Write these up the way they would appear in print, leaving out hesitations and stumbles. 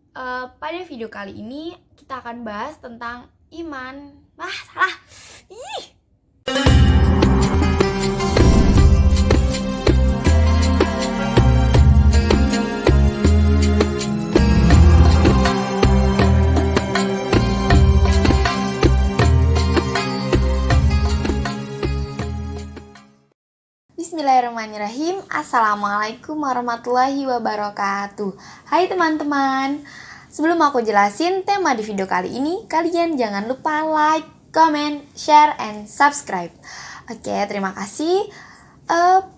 Pada video kali ini kita akan bahas tentang iman. Salah. Ih. Bismillahirrahmanirrahim. Assalamualaikum warahmatullahi wabarakatuh. Hai teman-teman. Sebelum aku jelasin tema di video kali ini, kalian jangan lupa like, comment, share, and subscribe. Oke, terima kasih.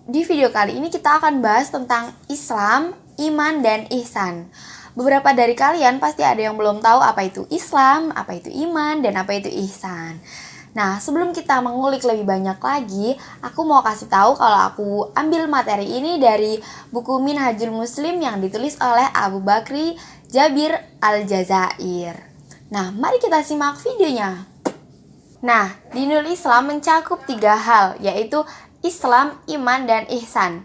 Di video kali ini kita akan bahas tentang Islam, iman, dan ihsan. Beberapa dari kalian pasti ada yang belum tahu apa itu Islam, apa itu iman, dan apa itu ihsan. Nah, sebelum kita mengulik lebih banyak lagi, aku mau kasih tahu kalau aku ambil materi ini dari buku Minhajul Muslim yang ditulis oleh Abu Bakri Jabir Al-Jazair. Nah, mari kita simak videonya. Nah, Dinul Islam mencakup 3 hal, yaitu Islam, iman, dan ihsan.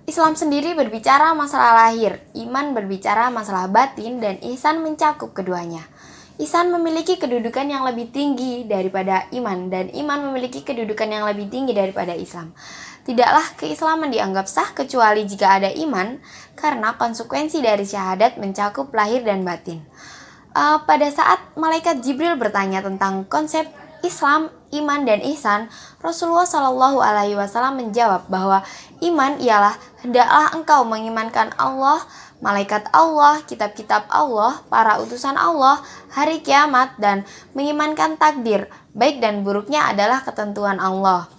Islam sendiri berbicara masalah lahir, iman berbicara masalah batin, dan ihsan mencakup keduanya. Ihsan memiliki kedudukan yang lebih tinggi daripada iman, dan iman memiliki kedudukan yang lebih tinggi daripada Islam. Tidaklah keislaman dianggap sah kecuali jika ada iman, karena konsekuensi dari syahadat mencakup lahir dan batin. Pada saat malaikat Jibril bertanya tentang konsep Islam, iman, dan ihsan, Rasulullah Shallallahu Alaihi Wasallam menjawab bahwa iman ialah hendaklah engkau mengimankan Allah, malaikat Allah, kitab-kitab Allah, para utusan Allah, hari kiamat, dan mengimankan takdir, baik dan buruknya adalah ketentuan Allah.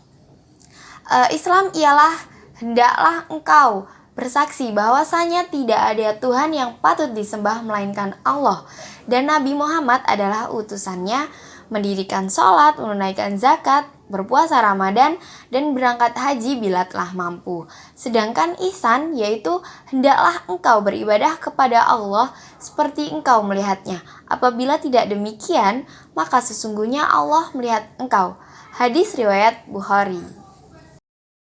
Islam ialah hendaklah engkau bersaksi bahwasanya tidak ada Tuhan yang patut disembah melainkan Allah, dan Nabi Muhammad adalah utusannya, mendirikan sholat, menunaikan zakat, berpuasa Ramadan, dan berangkat haji bila telah mampu. Sedangkan ihsan yaitu hendaklah engkau beribadah kepada Allah seperti engkau melihatnya. Apabila tidak demikian, maka sesungguhnya Allah melihat engkau. Hadis riwayat Bukhari.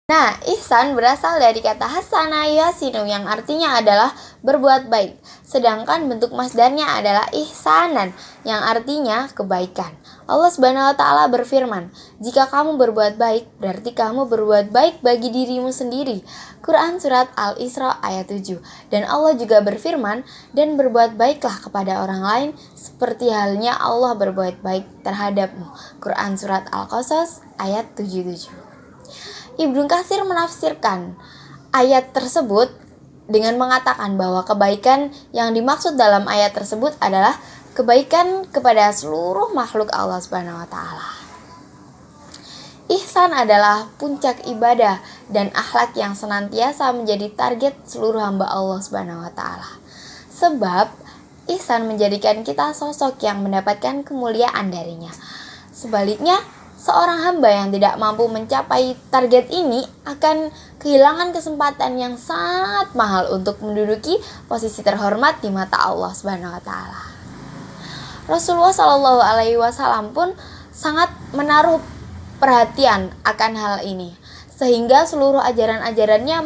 Nah, ihsan berasal dari kata hasana yasinu yang artinya adalah berbuat baik. Sedangkan bentuk masdarnya adalah ihsanan yang artinya kebaikan. Allah Subhanahu wa taala berfirman, "Jika kamu berbuat baik, berarti kamu berbuat baik bagi dirimu sendiri." Quran surat Al-Isra ayat 7. Dan Allah juga berfirman, "Dan berbuat baiklah kepada orang lain seperti halnya Allah berbuat baik terhadapmu." Quran surat Al-Qasas ayat 77. Ibnu Katsir menafsirkan ayat tersebut dengan mengatakan bahwa kebaikan yang dimaksud dalam ayat tersebut adalah kebaikan kepada seluruh makhluk Allah Subhanahu wa taala. Ihsan adalah puncak ibadah dan akhlak yang senantiasa menjadi target seluruh hamba Allah Subhanahu wa taala. Sebab ihsan menjadikan kita sosok yang mendapatkan kemuliaan darinya. Sebaliknya, seorang hamba yang tidak mampu mencapai target ini akan kehilangan kesempatan yang sangat mahal untuk menduduki posisi terhormat di mata Allah Subhanahu wa taala. Rasulullah Shallallahu alaihi wasallam pun sangat menaruh perhatian akan hal ini, sehingga seluruh ajaran-ajarannya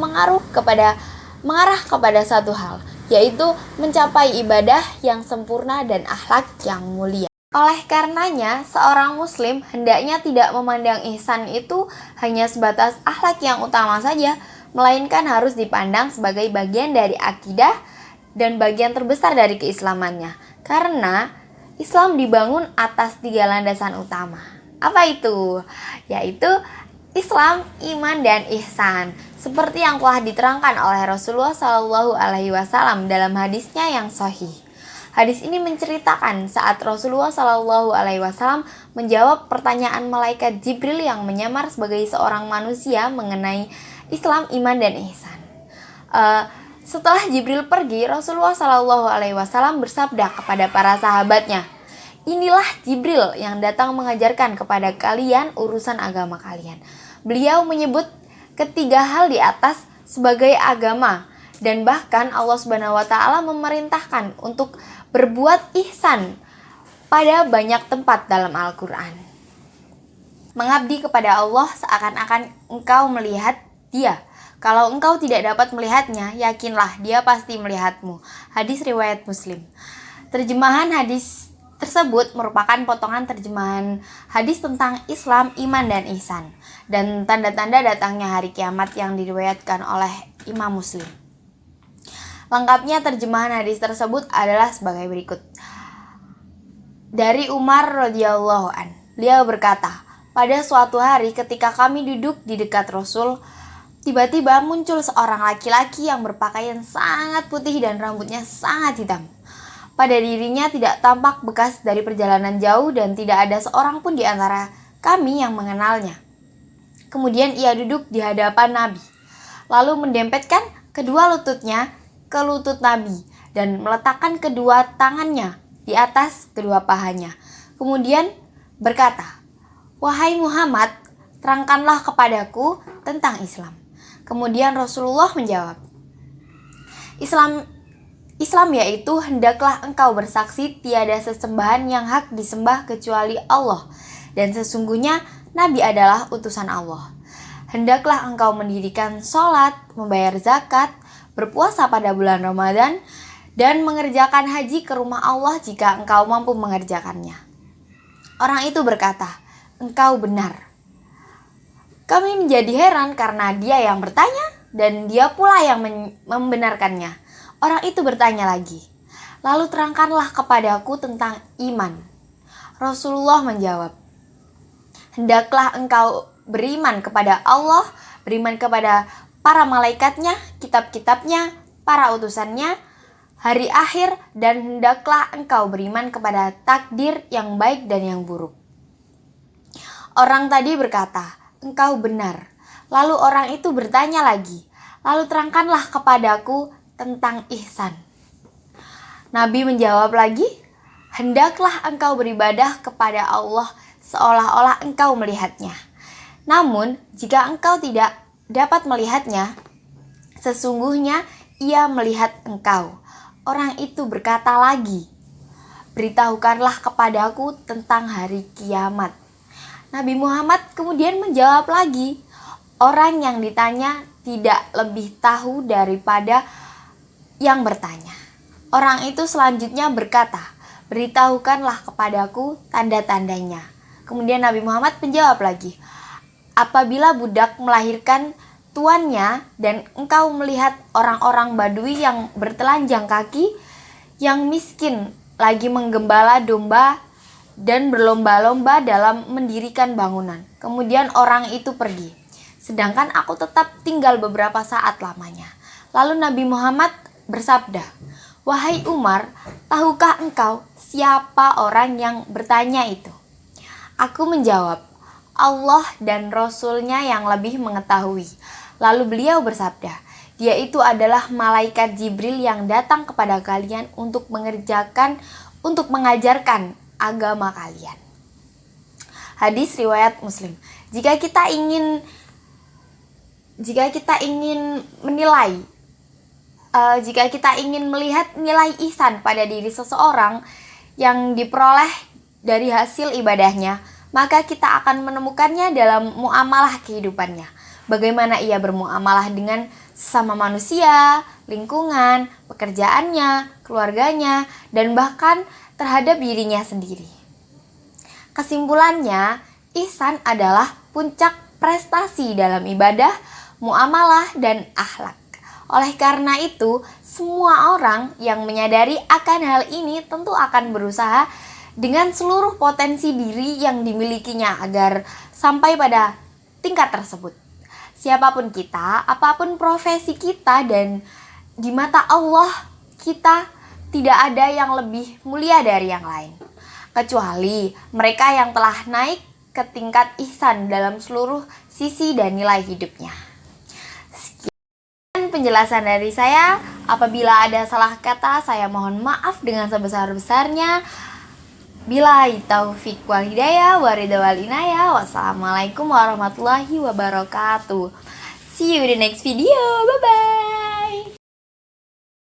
mengarah kepada satu hal, yaitu mencapai ibadah yang sempurna dan akhlak yang mulia. Oleh karenanya, seorang muslim hendaknya tidak memandang ihsan itu hanya sebatas akhlak yang utama saja, melainkan harus dipandang sebagai bagian dari akidah dan bagian terbesar dari keislamannya. Karena Islam dibangun atas 3 landasan utama. Apa itu? Yaitu Islam, iman, dan ihsan. Seperti yang telah diterangkan oleh Rasulullah Shallallahu Alaihi Wasallam dalam hadisnya yang sahih. Hadis ini menceritakan saat Rasulullah Shallallahu Alaihi Wasallam menjawab pertanyaan malaikat Jibril yang menyamar sebagai seorang manusia mengenai Islam, iman, dan ihsan. Setelah Jibril pergi, Rasulullah Shallallahu Alaihi Wasallam bersabda kepada para sahabatnya, "Inilah Jibril yang datang mengajarkan kepada kalian urusan agama kalian." Beliau menyebut ketiga hal di atas sebagai agama. Dan bahkan Allah Subhanahu wa taala memerintahkan untuk berbuat ihsan pada banyak tempat dalam Al-Qur'an. Mengabdi kepada Allah seakan-akan engkau melihat Dia. Kalau engkau tidak dapat melihatnya, yakinlah Dia pasti melihatmu. Hadis riwayat Muslim. Terjemahan hadis tersebut merupakan potongan terjemahan hadis tentang Islam, iman, dan ihsan, dan tanda-tanda datangnya hari kiamat yang diriwayatkan oleh Imam Muslim. Lengkapnya terjemahan hadis tersebut adalah sebagai berikut. Dari Umar radhiyallahu an, beliau berkata, pada suatu hari ketika kami duduk di dekat Rasul, tiba-tiba muncul seorang laki-laki yang berpakaian sangat putih dan rambutnya sangat hitam. Pada dirinya tidak tampak bekas dari perjalanan jauh dan tidak ada seorang pun di antara kami yang mengenalnya. Kemudian ia duduk di hadapan Nabi, lalu mendempetkan kedua lututnya ke lutut Nabi dan meletakkan kedua tangannya di atas kedua pahanya. Kemudian berkata, "Wahai Muhammad, terangkanlah kepadaku tentang Islam." Kemudian Rasulullah menjawab, Islam yaitu hendaklah engkau bersaksi tiada sesembahan yang hak disembah kecuali Allah, dan sesungguhnya Nabi adalah utusan Allah. Hendaklah engkau mendirikan sholat, membayar zakat, berpuasa pada bulan Ramadan, dan mengerjakan haji ke rumah Allah jika engkau mampu mengerjakannya. Orang itu berkata, engkau benar. Kami menjadi heran karena dia yang bertanya dan dia pula yang membenarkannya. Orang itu bertanya lagi, lalu terangkanlah kepadaku tentang iman. Rasulullah menjawab, hendaklah engkau beriman kepada Allah, beriman kepada para malaikatnya, kitab-kitabnya, para utusannya, hari akhir, dan hendaklah engkau beriman kepada takdir yang baik dan yang buruk. Orang tadi berkata, engkau benar. Lalu orang itu bertanya lagi, lalu terangkanlah kepadaku tentang ihsan. Nabi menjawab lagi, hendaklah engkau beribadah kepada Allah seolah-olah engkau melihatnya. Namun, jika engkau tidak dapat melihatnya, sesungguhnya ia melihat engkau. Orang itu berkata lagi, beritahukanlah kepadaku tentang hari kiamat. Nabi Muhammad kemudian menjawab lagi, orang yang ditanya tidak lebih tahu daripada yang bertanya. Orang itu selanjutnya berkata, beritahukanlah kepadaku tanda-tandanya. Kemudian Nabi Muhammad menjawab lagi, apabila budak melahirkan tuannya dan engkau melihat orang-orang Badui yang bertelanjang kaki, yang miskin lagi menggembala domba dan berlomba-lomba dalam mendirikan bangunan. Kemudian orang itu pergi, sedangkan aku tetap tinggal beberapa saat lamanya. Lalu Nabi Muhammad bersabda, wahai Umar, tahukah engkau siapa orang yang bertanya itu? Aku menjawab, Allah dan Rasulnya yang lebih mengetahui. Lalu beliau bersabda, dia itu adalah malaikat Jibril yang datang kepada kalian untuk mengajarkan agama kalian. Hadis riwayat Muslim. Jika kita ingin melihat nilai ihsan pada diri seseorang yang diperoleh dari hasil ibadahnya, maka kita akan menemukannya dalam muamalah kehidupannya. Bagaimana ia bermuamalah dengan sesama manusia, lingkungan, pekerjaannya, keluarganya, dan bahkan terhadap dirinya sendiri. Kesimpulannya, ihsan adalah puncak prestasi dalam ibadah, muamalah, dan akhlak. Oleh karena itu, semua orang yang menyadari akan hal ini tentu akan berusaha dengan seluruh potensi diri yang dimilikinya agar sampai pada tingkat tersebut. Siapapun kita, apapun profesi kita, dan di mata Allah kita tidak ada yang lebih mulia dari yang lain, kecuali mereka yang telah naik ke tingkat ihsan dalam seluruh sisi dan nilai hidupnya. Penjelasan dari saya. Apabila ada salah kata, saya mohon maaf dengan sebesar-besarnya. Billahi taufiq wal hidayah waridha wal inayah. Wassalamualaikum warahmatullahi wabarakatuh. See you in the next video. Bye bye.